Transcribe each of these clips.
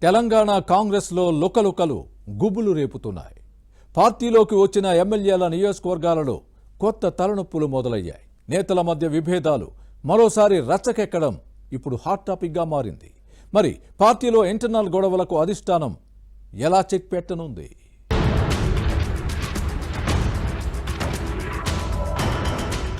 తెలంగాణ కాంగ్రెస్లో లుకలుకలు గుబులు రేపుతున్నాయి. పార్టీలోకి వచ్చిన ఎమ్మెల్యేల నియోజకవర్గాలలో కొత్త తలనొప్పులు మొదలయ్యాయి. నేతల మధ్య విభేదాలు మరోసారి రచ్చకెక్కడం ఇప్పుడు హాట్ టాపిక్గా మారింది. మరి పార్టీలో ఇంటర్నల్ గొడవలకు అధిష్టానం ఎలా చెక్ పెట్టనుంది?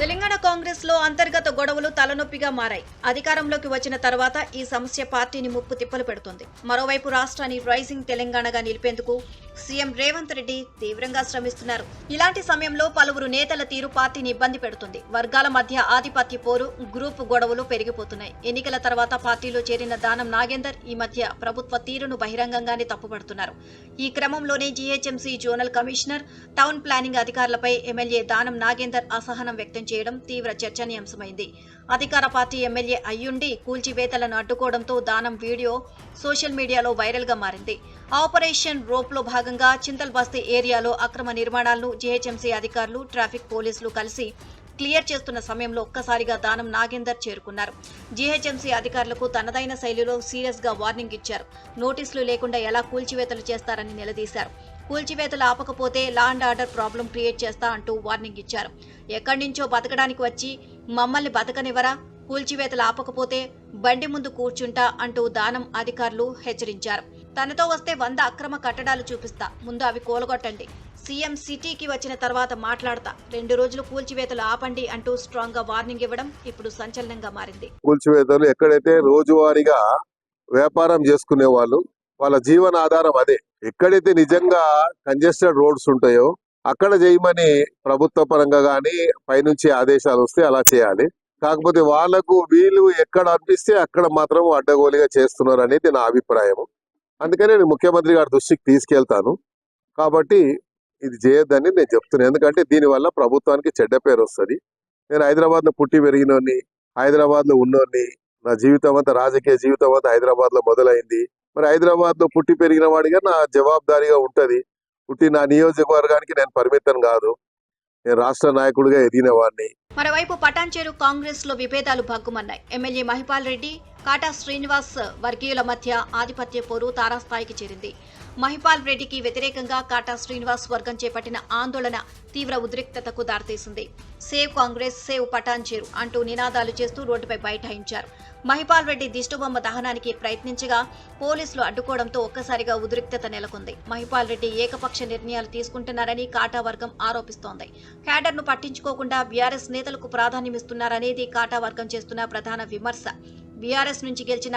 తెలంగాణ కాంగ్రెస్ లో అంతర్గత గొడవలు తలనొప్పిగా మారాయి. అధికారంలోకి వచ్చిన తర్వాత ఈ సమస్య పార్టీని ముప్పు తిప్పలు పెడుతుంది. మరోవైపు రాష్ట్రాన్ని రైజింగ్ తెలంగాణగా నిలిపేందుకు సీఎం రేవంత్ రెడ్డి తీవ్రంగా శ్రమిస్తున్నారు. ఇలాంటి సమయంలో పలువురు నేతల తీరు పార్టీని ఇబ్బంది పెడుతుంది. వర్గాల మధ్య ఆధిపత్య పోరు, గ్రూప్ గొడవలు పెరిగిపోతున్నాయి. ఎన్నికల తర్వాత పార్టీలో చేరిన దానం నాగేందర్ ఈ మధ్య ప్రభుత్వ తీరును బహిరంగంగానే తప్పుపడుతున్నారు. ఈ క్రమంలోనే GHMC zonal commissioner, town planning అధికారులపై ఎమ్మెల్యే దానం నాగేందర్ అసహనం వ్యక్తం చేయడం తీవ్ర చర్చనీయాంశమైంది. అధికార పార్టీ ఎమ్మెల్యే అయ్యుండి కూల్చివేతలను అడ్డుకోవడంతో దానం వీడియో సోషల్ మీడియాలో వైరల్ గా మారింది. ఆపరేషన్ రోప్ లో భాగంగా చింతల్ బస్తీ ఏరియాలో అక్రమ నిర్మాణాలను జీహెచ్ఎంసీ అధికారులు, ట్రాఫిక్ పోలీసులు కలిసి క్లియర్ చేస్తున్న సమయంలో ఒక్కసారిగా దానం నాగేందర్ చేరుకున్నారు. జీహెచ్ఎంసీ అధికారులకు తనదైన శైలిలో సీరియస్ గా వార్నింగ్ ఇచ్చారు. నోటీసులు లేకుండా ఎలా కూల్చివేతలు చేస్తారని నిలదీశారు. కూల్చివేతలు ఆపకపోతే law and order problem create చేస్తా అంటూ వార్నింగ్ ఇచ్చారు. ఎక్కడి నుంచో బతకడానికి వచ్చి మమ్మల్ని బతకనివ్వరా, కూల్చివేతలు ఆపకపోతే బండి ముందు కూర్చుంటా అంటూ దానం అధికారులు హెచ్చరించారు. తనతో వస్తే 100 అక్రమ కట్టడాలు చూపిస్తా, ముందు అవి కూలగొట్టండి. సీఎం సిటీకి వచ్చిన తర్వాత మాట్లాడతా, 2 రోజులు కూల్చివేతలు ఆపండి అంటూ స్ట్రాంగ్ గా వార్నింగ్ ఇవ్వడం ఇప్పుడు సంచలనంగా మారింది. కూల్చివేతలు ఎక్కడైతే రోజువారీగా వ్యాపారం చేసుకునే వాళ్ళు, వాళ్ళ జీవన ఆధారం అదే. ఎక్కడైతే నిజంగా కంజెస్టెడ్ రోడ్స్ ఉంటాయో అక్కడ చేయమని ప్రభుత్వ పరంగా గానీ పైనుంచి ఆదేశాలు వస్తే అలా చేయాలి. కాకపోతే వాళ్లకు వీళ్ళు ఎక్కడ అనిపిస్తే అక్కడ మాత్రం అడ్డగోలుగా చేస్తున్నారు అనేది నా అభిప్రాయం. అందుకనే నేను ముఖ్యమంత్రి గారి దృష్టికి తీసుకెళ్తాను. కాబట్టి ఇది చేయొద్దని నేను చెప్తున్నాను. ఎందుకంటే దీనివల్ల ప్రభుత్వానికి చెడ్డ పేరు వస్తుంది. నేను హైదరాబాద్ లో పుట్టి పెరిగినోని, హైదరాబాద్ లో ఉన్నోని, నా జీవితం అంతా రాజకీయ జీవితం అంతా హైదరాబాద్ లో మొదలైంది. మరి హైదరాబాద్ లో పుట్టి పెరిగిన వాడిగా నా జవాబుదారీగా ఉంటది. పుట్టి నా నియోజకవర్గానికి నేను పరిమితం కాదు, నేను రాష్ట్ర నాయకుడిగా ఎదిగిన వాడిని. మరోవైపు పటాన్చేరు కాంగ్రెస్ లో విభేదాలు భగ్గుమన్నాయి. ఎమ్మెల్యే మహిపాల్ రెడ్డి, కాటా శ్రీనివాస్ వర్గీయుల మధ్య ఆధిపత్య పోరు తారాస్థాయికి చేరింది. మహిపాల్ రెడ్డికి వ్యతిరేకంగా కాటా శ్రీనివాస్ వర్గం చేపట్టిన ఆందోళన తీవ్ర ఉద్రిక్తతకు దారితీసింది. సేవ్ కాంగ్రెస్, సేవ్ పటాన్చేరు అంటూ నినాదాలు చేస్తూ రోడ్డుపై బైఠాయించారు. మహిపాల్ రెడ్డి దిష్టిబొమ్మ దహనానికి ప్రయత్నించగా పోలీసులు అడ్డుకోవడంతో ఒక్కసారిగా ఉద్రిక్తత నెలకొంది. మహిపాల్ రెడ్డి ఏకపక్ష నిర్ణయాలు తీసుకుంటున్నారని కాటా వర్గం ఆరోపిస్తోంది. క్యాడర్ను పట్టించుకోకుండా బీఆర్ఎస్ నేతలకు ప్రాధాన్యమిస్తున్నారనేది కాటా వర్గం చేస్తున్న ప్రధాన విమర్శ. బీఆర్ఎస్ నుంచి గెలిచిన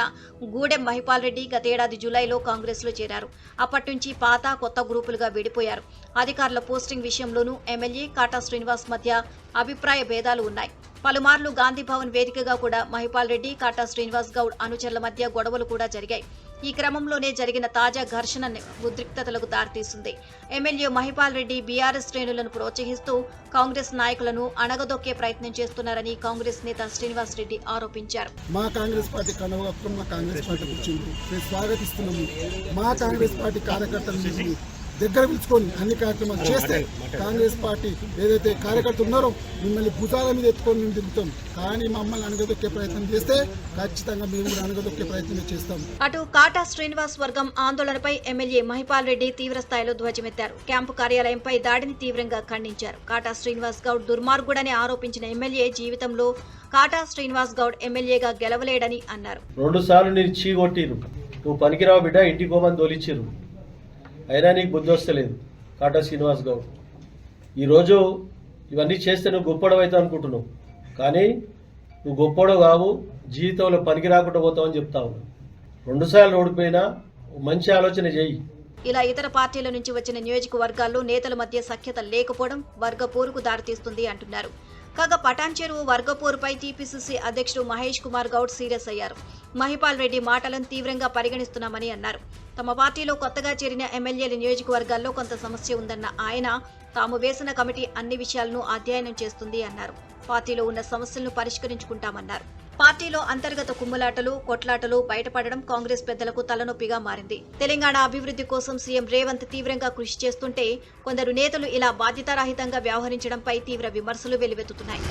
గూడెం మహిపాల్ రెడ్డి గతేడాది జూలైలో కాంగ్రెస్ లో చేరారు. అప్పటి నుంచి పాత, కొత్త గ్రూపులుగా విడిపోయారు. అధికారుల పోస్టింగ్ విషయంలోనూ ఎమ్మెల్యే కాటా శ్రీనివాస్ మధ్య అభిప్రాయ భేదాలు ఉన్నాయి. పలుమార్లు గాంధీ భవన్ వేదికగా కూడా మహిపాల్ రెడ్డి, కాటా శ్రీనివాస్ గౌడ్ అనుచరుల మధ్య గొడవలు కూడా జరిగాయి. ఈ క్రమంలోనే జరిగిన తాజా ఘర్షణ ఉద్రిక్తతలకు దారితీసింది. ఎమ్మెల్యే మహిపాల్ రెడ్డి బీఆర్ఎస్ శ్రేణులను ప్రోత్సహిస్తూ కాంగ్రెస్ నాయకులను అణగదొక్కే ప్రయత్నం చేస్తున్నారని కాంగ్రెస్ నేత శ్రీనివాస్ రెడ్డి ఆరోపించారు. మా కాంగ్రెస్ పార్టీ కనుగొని మా కాంగ్రెస్ పార్టీ వచ్చింది, మేము స్వాగతిస్తున్నాము. మా కాంగ్రెస్ పార్టీ కార్యకర్తలను దగ్గర పిలుచుకొని అన్ని కార్యక్రమాలు చేస్తే కాంగ్రెస్ పార్టీ ఏదైతే కార్యకర్తలు ఉన్నారో మిమ్మల్ని భుజాల మీద ఎత్తుకొని మేము తిరుగుతాం. కానీ మమ్మల్ని అణగదొక్కే ప్రయత్నం చేస్తే ఖచ్చితంగా మేము కూడా అణగదొక్కే ప్రయత్నం చేస్తాం. అటు కాటా శ్రీనివాస్ వర్గం ఆందోళనపై ఎమ్మెల్యే మహిపాల్ రెడ్డి తీవ్ర స్థాయిలో ధ్వజమెత్తారు. క్యాంపు కార్యాలయంపై దాడిని తీవ్రంగా ఖండించారు. కాటా శ్రీనివాస్ గౌడ్ దుర్మార్గుడని ఆరోపించిన ఎమ్మెల్యే జీవితంలో కాటా శ్రీనివాస్ గౌడ్ ఎమ్మెల్యేగా గెలవలేడని అన్నారు. 2 సార్లు నేను చీగొట్టిరు, నువ్వు పనికిరావు బిడ్డ, ఇంటికి పోమని తోలిచ్చిరు, అయినా నీకు బుద్ధి వస్తలేదు కాటా శ్రీనివాస్ గౌడ్. ఈరోజు ఇవన్నీ చేస్తే నువ్వు గొప్పడవు అవుతావు అనుకుంటున్నావు, కానీ నువ్వు గొప్పడవు కావు, జీవితంలో పనికి రాకుండా పోతావని చెప్తా ఉన్నావు. 2 సార్లు ఓడిపోయినా మంచి ఆలోచన చేయి. ఇలా ఇతర పార్టీల నుంచి వచ్చిన నియోజకవర్గాల్లో నేతల మధ్య సఖ్యత లేకపోవడం వర్గ పోరుకు దారితీస్తుంది అంటున్నారు. కాగా పటాన్చేరు వర్గపోరుపై టీపీసీసీ అధ్యక్షుడు మహేష్ కుమార్ గౌడ్ సీరియస్ అయ్యారు. మహిపాల్ రెడ్డి మాటలను తీవ్రంగా పరిగణిస్తున్నామని అన్నారు. తమ పార్టీలో కొత్తగా చేరిన ఎమ్మెల్యేల నియోజకవర్గాల్లో కొంత సమస్య ఉందన్న ఆయన తాము వేసిన కమిటీ అన్ని విషయాలను అధ్యయనం చేస్తుంది అన్నారు. పార్టీలో ఉన్న సమస్యలను పరిష్కరించుకుంటామన్నారు. పార్టీలో అంతర్గత కుమ్ములాటలు, కొట్లాటలు బయటపడడం కాంగ్రెస్ పెద్దలకు తలనొప్పిగా మారింది. తెలంగాణ అభివృద్ధి కోసం సీఎం రేవంత్ తీవ్రంగా కృషి చేస్తుంటే కొందరు నేతలు ఇలా బాధ్యతారహితంగా వ్యవహరించడంపై తీవ్ర విమర్శలు వెల్లువెత్తుతున్నాయి.